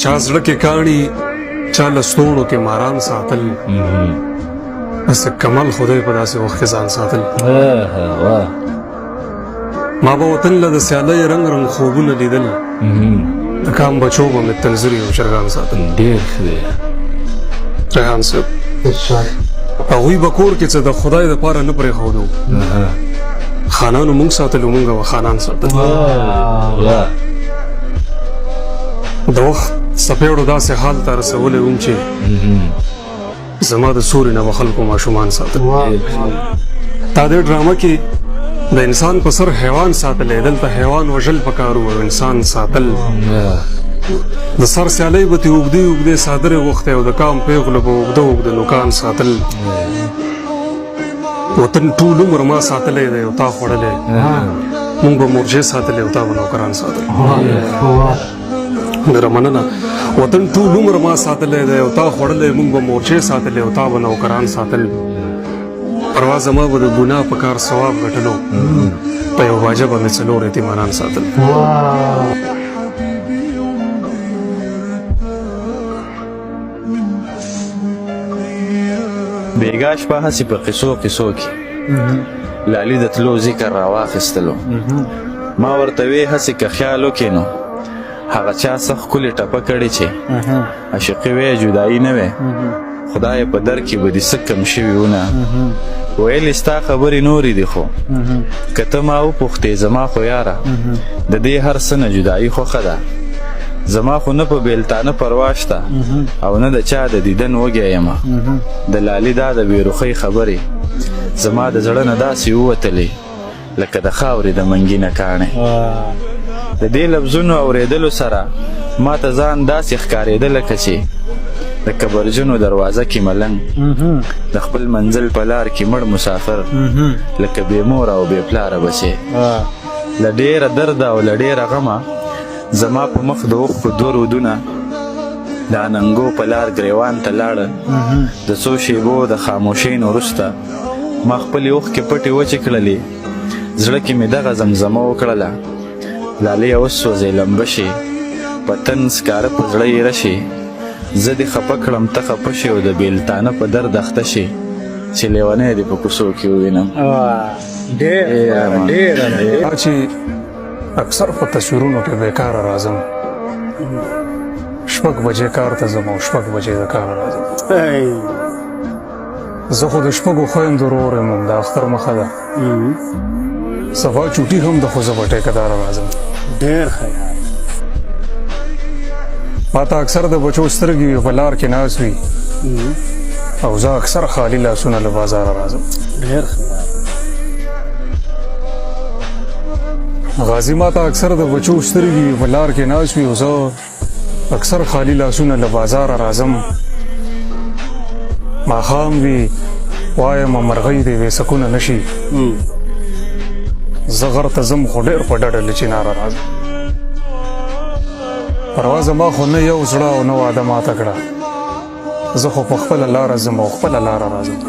چا زړه کې کاڼي چا لستوڼو کې ماران ساتل بس کمال خدای په داسې وخت کې ځان ساتل ما به وطن له د سیالۍ رنګ رنګ خوبونه لیدل د کام بچو به مې تنظري او چرګان ساتل ډېر ښه دی ریحان صاحب هغوی به کور کې څه د خدای دپاره نه پرېښودو خانانو مونږ ساتلو مونږ به خانان ساتل د وخت څپېړو داسې حال ته رسولی وم چې زما د سوري نه به خلکو ماشومان ساتل دا دې ډرامه کې د انسان په سر حیوان ساتلی دلته حیوان وژل پکار و انسان ساتل د سر سیالۍ به ترې اوږدې اوږدې څادرې غوښتې او د کام پېغلو به اوږده اوږده نوکان ساتل وطن ټول عمر ما ساتلی دی او تا خوړلی مونږ به مورچې ساتلې او تا به نوکران ساتل ډېره مننه وطن ټول عمر ما ساتلی دی او تا خوړلی مونږ به مورچې ساتلې او تا به نوکران ساتل پروا زما به د ګناه په کار ثواب ګټلو په یو باجه به مې څلور یتیمانان ساتل بیګا شپه هسې په قصو قصو کې لالي د تلو ذکر راواخیستلو ما ورته وې هسې که خیال وکې نو هغه چا سخت ښکلې ټپه کړې چې عاشقي وې جدایي نه وې خدای په در کې به دې څه کم شوي ونه ویلې ستا خبرې نورې دي خو که ته ما وپوښتې زما خو یاره د دې هر څه نه جدایي خوښه ده زما خو نه په بیلتانه پروا شته او نه د چا د دیدن وږی یمه د لالي دا د بېروخۍ خبرې زما د زړه نه داسې ووتلې لکه د خاورې د منګي نه کاڼې د دې لفظونو اورېدلو سره ما ته ځان داسې ښکارېده لکه چې د کبرجنو دروازه کې ملنګ د خپل منزل په لار کې مړ مسافر لکه بې مور او بې پلاره بچې له ډېره درده او له ډېره غمه زما په مخ د اوښکو دوه رودونه د اننګو په لار ګریوان ته لاړل د څو شېبو د خاموشۍ نه وروسته ما خپلې اوښکې پټې وچې کړلې زړه کې مې دغه زمزمه وکړله لاليه وسوځې لمبه شي په تن سکاره په زړه یې رشي زه دې خفه کړم ته خفه شي او د بیلتانه په درد اخته شي چې لیونی دې په کوڅو کې ووینم ډېره چې اکثر په تصویرونو کې بیکاره راځم شپږ بجې کار ته ځم او شپږ بجې د کاره راځم زه خو د شپږو خویندو ورور یم د اختر مخه ده سبا چوټي هم د خو زه به ټیکهداره راځم ډېر ښه یار ما ته اکثر د بچو سترګې په لار کې ناست وي او زه اکثر خالي لاسونه له بازاره راځم ډېر ښه یار غازي ما ته اکثر د بچو سترګې په لار کې ناست وي او زه اکثر خالي لاسونه له بازاره راځم ماښام وي وایم مرغۍ دې بې سکونه نه شي زه غر ته ځم خو ډېر په ډډه له چناره راځم پروا زما خو نه یو زړه او نه واده ماته کړه زه خو په خپله لاره ځم او خپله لاره راځم